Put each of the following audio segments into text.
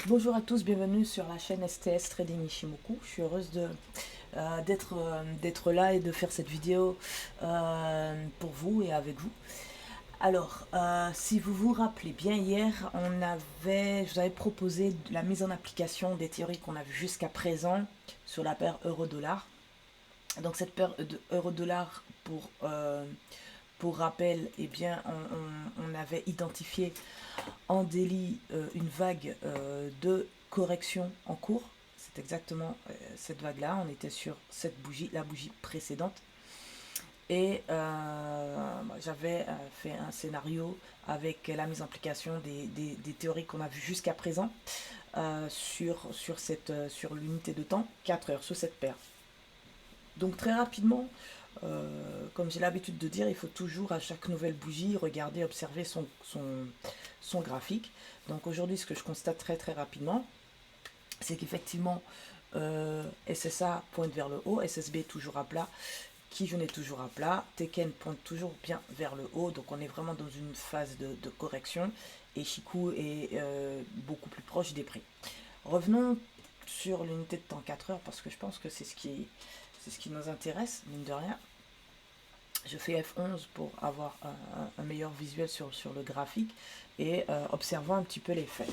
Bonjour à tous, bienvenue sur la chaîne STS Trading Ishimoku. Je suis heureuse d'être là et de faire cette vidéo pour vous et avec vous. Alors, si vous vous rappelez bien, hier, je vous avais proposé la mise en application des théories qu'on a vues jusqu'à présent sur la paire euro-dollar. Donc cette paire de euro-dollar, pour rappel, eh bien, on avait identifié en délit une vague de correction en cours. C'est exactement cette vague-là. On était sur cette bougie, la bougie précédente. Et j'avais fait un scénario avec la mise en application des théories qu'on a vues jusqu'à présent sur l'unité de temps, 4 heures, sur cette paire. Donc très rapidement, comme j'ai l'habitude de dire, il faut toujours à chaque nouvelle bougie regarder, observer son graphique. Donc aujourd'hui, ce que je constate très rapidement, c'est qu'effectivement, SSA pointe vers le haut, SSB toujours à plat, Kijun est toujours à plat, Teken pointe toujours bien vers le haut, donc on est vraiment dans une phase de correction, et Chikou est beaucoup plus proche des prix. Revenons sur l'unité de temps 4 heures, parce que je pense que c'est ce qui nous intéresse, mine de rien. Je fais F11 pour avoir un meilleur visuel sur le graphique et observant un petit peu les faits.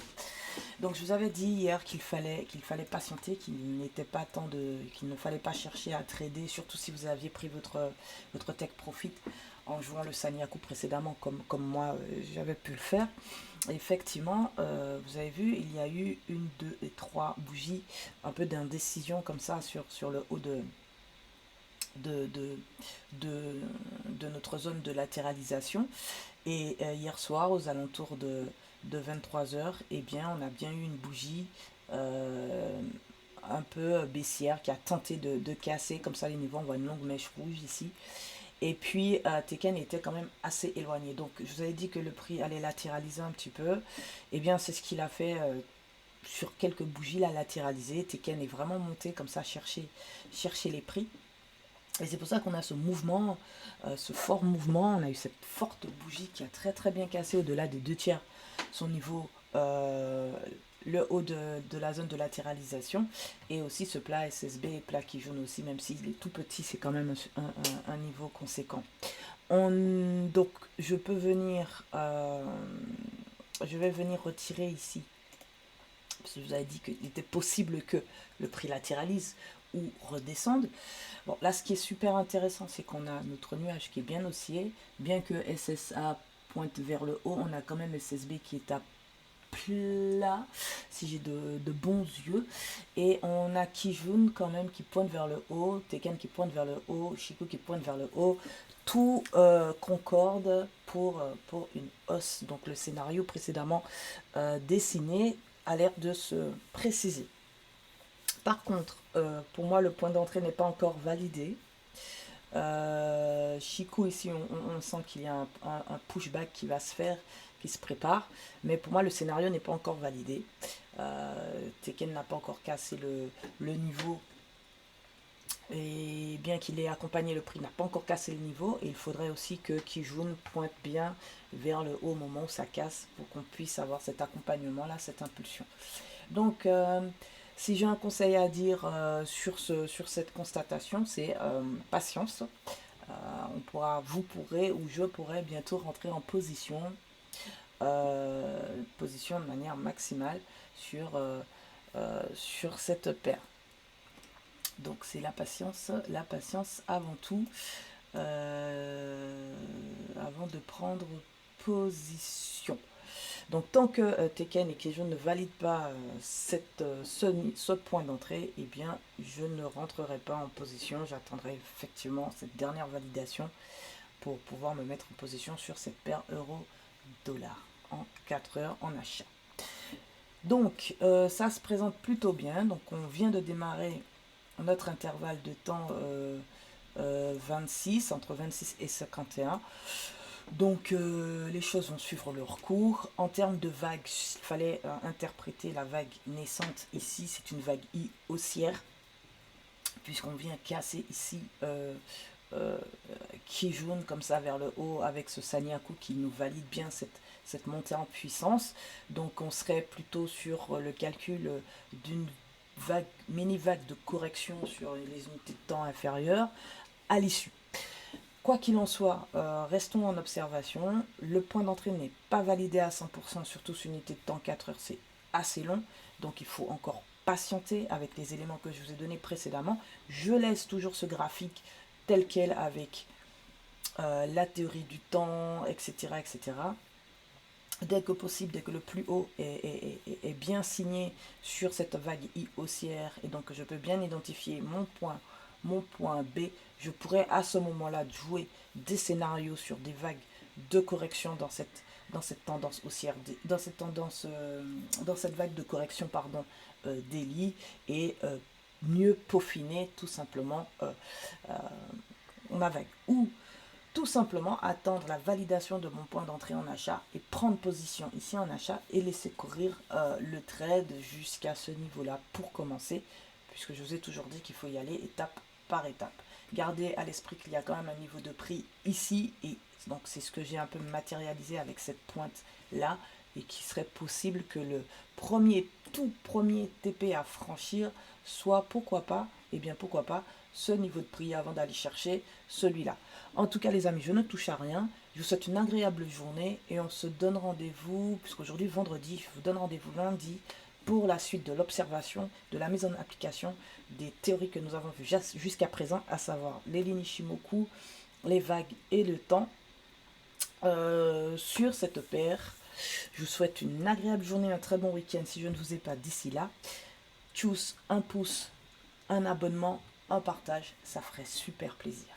Donc je vous avais dit hier qu'il fallait patienter, qu'il ne fallait pas chercher à trader, surtout si vous aviez pris votre take profit en jouant le Sanyaku précédemment, comme moi j'avais pu le faire. Et effectivement, vous avez vu, il y a eu 1, 2 et 3 bougies, un peu d'indécision comme ça sur le haut de, de, de notre zone de latéralisation. Et hier soir, aux alentours de 23 heures, eh bien, on a bien eu une bougie un peu baissière qui a tenté de casser comme ça les niveaux. On voit une longue mèche rouge ici. Et puis, Teken était quand même assez éloigné. Donc, je vous avais dit que le prix allait latéraliser un petit peu. Eh bien, c'est ce qu'il a fait sur quelques bougies, la latéralisé. Teken est vraiment monté comme ça, chercher les prix. Et c'est pour ça qu'on a ce mouvement, ce fort mouvement. On a eu cette forte bougie qui a très bien cassé au-delà des 2/3 son niveau, le haut de la zone de latéralisation. Et aussi ce plat SSB, plat qui jaune aussi, même s'il est tout petit, c'est quand même un niveau conséquent. Donc je vais venir retirer ici, parce que je vous avais dit qu'il était possible que le prix latéralise ou redescende. Bon, là, ce qui est super intéressant, c'est qu'on a notre nuage qui est bien haussier. Bien que SSA pointe vers le haut, on a quand même SSB qui est à plat, si j'ai de bons yeux. Et on a Kijun quand même qui pointe vers le haut, Teken qui pointe vers le haut, Chikou qui pointe vers le haut. Tout concorde pour une hausse. Donc le scénario précédemment dessiné a l'air de se préciser. Par contre, pour moi, le point d'entrée n'est pas encore validé. Chikou, ici, on sent qu'il y a un pushback qui va se faire, qui se prépare. Mais pour moi, le scénario n'est pas encore validé. Teken n'a pas encore cassé le niveau. Et bien qu'il ait accompagné le prix, n'a pas encore cassé le niveau. Et il faudrait aussi que Kijun pointe bien vers le haut au moment où ça casse pour qu'on puisse avoir cet accompagnement-là, cette impulsion. Donc, si j'ai un conseil à dire sur cette constatation, c'est patience. Vous pourrez ou je pourrai bientôt rentrer en position de manière maximale sur cette paire. Donc c'est la patience avant tout, avant de prendre position. Donc tant que Teken et Kijun ne valident pas ce point d'entrée, eh bien je ne rentrerai pas en position. J'attendrai effectivement cette dernière validation pour pouvoir me mettre en position sur cette paire euro-dollar en 4 heures en achat. Donc ça se présente plutôt bien. Donc on vient de démarrer notre intervalle de temps 26, entre 26 et 51. Donc les choses vont suivre leur cours. En termes de vague, il fallait interpréter la vague naissante ici. C'est une vague I haussière, puisqu'on vient casser ici qui jaune comme ça vers le haut avec ce Sanyaku qui nous valide bien cette montée en puissance. Donc on serait plutôt sur le calcul d'une mini vague de correction sur les unités de temps inférieures à l'issue. Quoi qu'il en soit, restons en observation. Le point d'entrée n'est pas validé à 100%, surtout sur une unité de temps 4 heures, c'est assez long. Donc il faut encore patienter avec les éléments que je vous ai donnés précédemment. Je laisse toujours ce graphique tel quel avec la théorie du temps, etc., etc. Dès que possible, dès que le plus haut est bien signé sur cette vague I haussière et donc je peux bien identifier mon point B, je pourrais à ce moment-là jouer des scénarios sur des vagues de correction dans cette tendance haussière, dans cette vague de correction daily et mieux peaufiner tout simplement ma vague. Ou tout simplement attendre la validation de mon point d'entrée en achat et prendre position ici en achat et laisser courir le trade jusqu'à ce niveau-là pour commencer, puisque je vous ai toujours dit qu'il faut y aller étape par étape. Gardez à l'esprit qu'il y a quand même un niveau de prix ici et donc c'est ce que j'ai un peu matérialisé avec cette pointe-là et qui serait possible que le tout premier TP à franchir soit pourquoi pas ce niveau de prix avant d'aller chercher celui-là. En tout cas les amis, je ne touche à rien. Je vous souhaite une agréable journée et on se donne rendez-vous, puisqu'aujourd'hui vendredi, je vous donne rendez-vous lundi pour la suite de l'observation, de la mise en application des théories que nous avons vues jusqu'à présent, à savoir les lignes Ishimoku, les vagues et le temps sur cette paire. Je vous souhaite une agréable journée, un très bon week-end si je ne vous ai pas d'ici là. Tchuss, un pouce, un abonnement, un partage, ça ferait super plaisir.